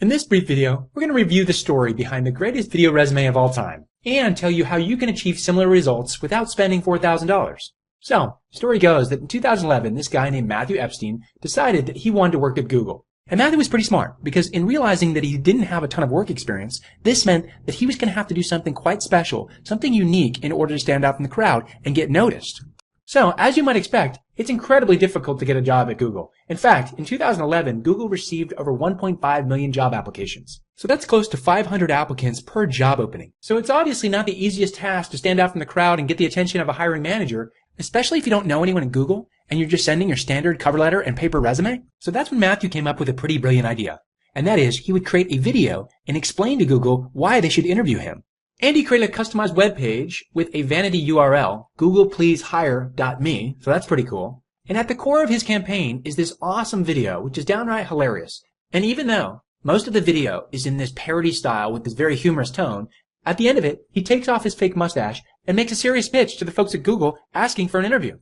In this brief video, we're going to review the story behind the greatest video resume of all time and tell you how you can achieve similar results without spending $4,000. So, the story goes that in 2011, this guy named Matthew Epstein decided that he wanted to work at Google. And Matthew was pretty smart because in realizing that he didn't have a ton of work experience, this meant that he was going to have to do something quite special, something unique in order to stand out from the crowd and get noticed. So, as you might expect, it's incredibly difficult to get a job at Google. In fact, in 2011, Google received over 1.5 million job applications. So that's close to 500 applicants per job opening. So it's obviously not the easiest task to stand out from the crowd and get the attention of a hiring manager, especially if you don't know anyone at Google and you're just sending your standard cover letter and paper resume. So that's when Matthew came up with a pretty brilliant idea. And that is, he would create a video and explain to Google why they should interview him. And he created a customized web page with a vanity URL, googlepleasehire.me, so that's pretty cool. And at the core of his campaign is this awesome video, which is downright hilarious. And even though most of the video is in this parody style with this very humorous tone, at the end of it, he takes off his fake mustache and makes a serious pitch to the folks at Google asking for an interview.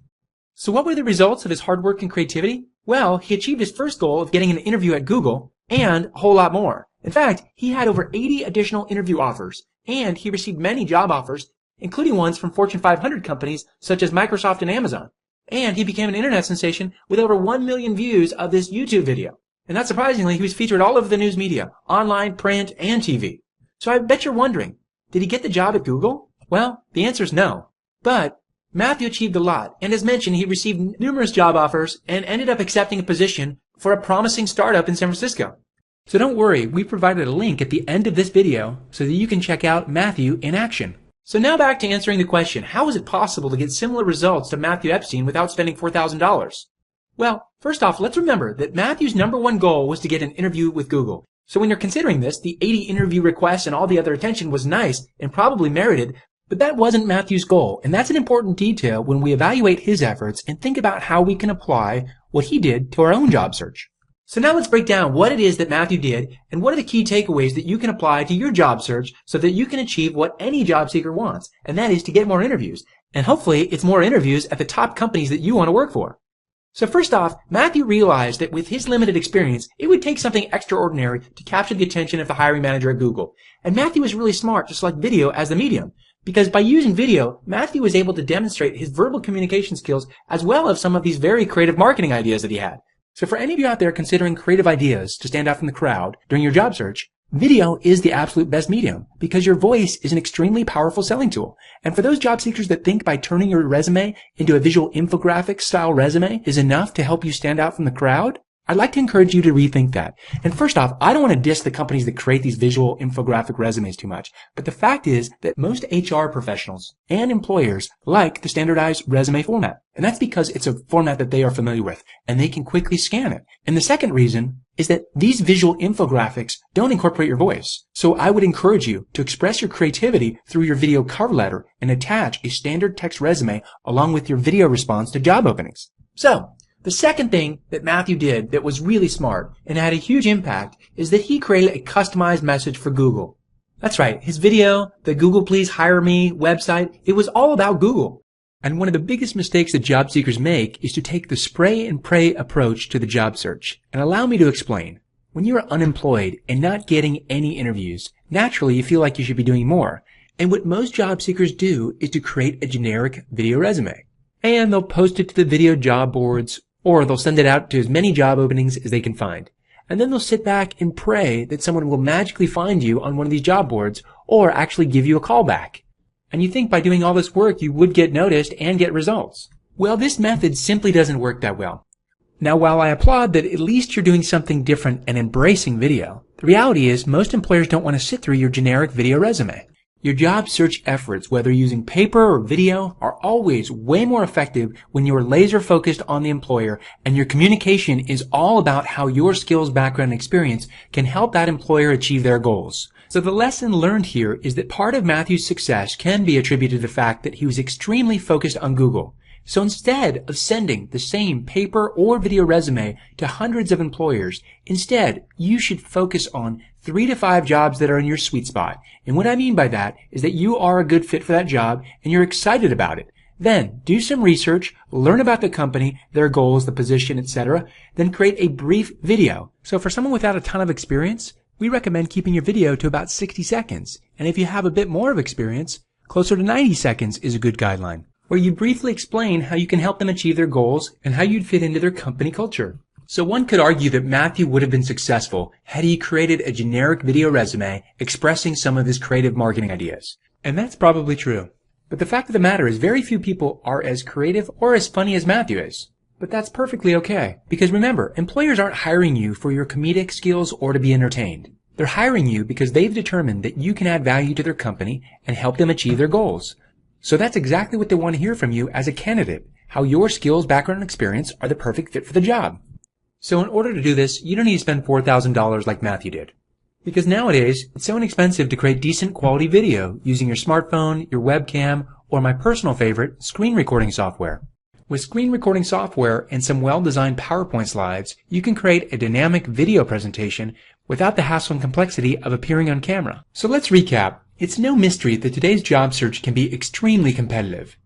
So what were the results of his hard work and creativity? Well, he achieved his first goal of getting an interview at Google and a whole lot more. In fact, he had over 80 additional interview offers, and he received many job offers, including ones from Fortune 500 companies such as Microsoft and Amazon. And he became an internet sensation with over 1 million views of this YouTube video. And not surprisingly, he was featured all over the news media, online, print, and TV. So I bet you're wondering, did he get the job at Google? Well, the answer is no. But Matthew achieved a lot, and as mentioned, he received numerous job offers and ended up accepting a position for a promising startup in San Francisco. So don't worry, we provided a link at the end of this video so that you can check out Matthew in action. So now back to answering the question, how is it possible to get similar results to Matthew Epstein without spending $4,000? Well, first off, let's remember that Matthew's #1 goal was to get an interview with Google. So when you're considering this, the 80 interview requests and all the other attention was nice and probably merited, but that wasn't Matthew's goal. And that's an important detail when we evaluate his efforts and think about how we can apply what he did to our own job search. So now let's break down what it is that Matthew did and what are the key takeaways that you can apply to your job search so that you can achieve what any job seeker wants, and that is to get more interviews. And hopefully it's more interviews at the top companies that you want to work for. So first off, Matthew realized that with his limited experience, it would take something extraordinary to capture the attention of the hiring manager at Google. And Matthew was really smart to select video as the medium, because by using video, Matthew was able to demonstrate his verbal communication skills as well as some of these very creative marketing ideas that he had. So for any of you out there considering creative ideas to stand out from the crowd during your job search, video is the absolute best medium because your voice is an extremely powerful selling tool. And for those job seekers that think by turning your resume into a visual infographic style resume is enough to help you stand out from the crowd, I'd like to encourage you to rethink that. And first off, I don't want to diss the companies that create these visual infographic resumes too much, but the fact is that most HR professionals and employers like the standardized resume format. And that's because it's a format that they are familiar with, and they can quickly scan it. And the second reason is that these visual infographics don't incorporate your voice. So I would encourage you to express your creativity through your video cover letter and attach a standard text resume along with your video response to job openings. So, the second thing that Matthew did that was really smart and had a huge impact is that he created a customized message for Google. That's right, his video, the Google Please Hire Me website, it was all about Google. And one of the biggest mistakes that job seekers make is to take the spray and pray approach to the job search. And allow me to explain. When you are unemployed and not getting any interviews, naturally you feel like you should be doing more. And what most job seekers do is to create a generic video resume. And they'll post it to the video job boards, or they'll send it out to as many job openings as they can find. And then they'll sit back and pray that someone will magically find you on one of these job boards or actually give you a call back. And you think by doing all this work you would get noticed and get results. Well, this method simply doesn't work that well. Now, while I applaud that at least you're doing something different and embracing video, the reality is most employers don't want to sit through your generic video resume. Your job search efforts, whether using paper or video, are always way more effective when you are laser focused on the employer and your communication is all about how your skills, background, and experience can help that employer achieve their goals. So the lesson learned here is that part of Matthew's success can be attributed to the fact that he was extremely focused on Google. So instead of sending the same paper or video resume to hundreds of employers, instead you should focus on 3 to 5 jobs that are in your sweet spot. And what I mean by that is that you are a good fit for that job and you're excited about it. Then do some research, learn about the company, their goals, the position, etc. Then create a brief video. So for someone without a ton of experience, We recommend keeping your video to about 60 seconds, and if you have a bit more of experience, closer to 90 seconds is a good guideline, where you briefly explain how you can help them achieve their goals and how you'd fit into their company culture. So one could argue that Matthew would have been successful had he created a generic video resume expressing some of his creative marketing ideas. And that's probably true. But the fact of the matter is very few people are as creative or as funny as Matthew is. But that's perfectly okay. Because remember, employers aren't hiring you for your comedic skills or to be entertained. They're hiring you because they've determined that you can add value to their company and help them achieve their goals. So that's exactly what they want to hear from you as a candidate, how your skills, background, and experience are the perfect fit for the job. So in order to do this, you don't need to spend $4,000 like Matthew did. Because nowadays, it's so inexpensive to create decent quality video using your smartphone, your webcam, or my personal favorite, screen recording software. With screen recording software and some well-designed PowerPoint slides, you can create a dynamic video presentation without the hassle and complexity of appearing on camera. So let's recap. It's no mystery that today's job search can be extremely competitive,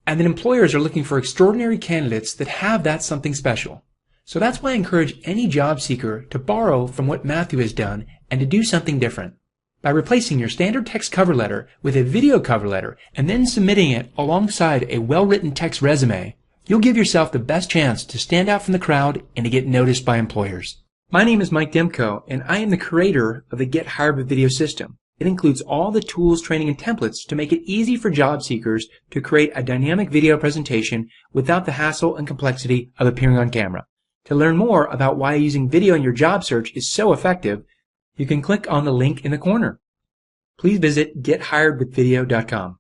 and that employers are looking for extraordinary candidates that have that something special. So that's why I encourage any job seeker to borrow from what Matthew has done and to do something different. By replacing your standard text cover letter with a video cover letter and then submitting it alongside a well-written text resume, you'll give yourself the best chance to stand out from the crowd and to get noticed by employers. My name is Mike Demko, and I am the creator of the Get Hired with Video system. It includes all the tools, training, and templates to make it easy for job seekers to create a dynamic video presentation without the hassle and complexity of appearing on camera. To learn more about why using video in your job search is so effective, you can click on the link in the corner. Please visit gethiredwithvideo.com.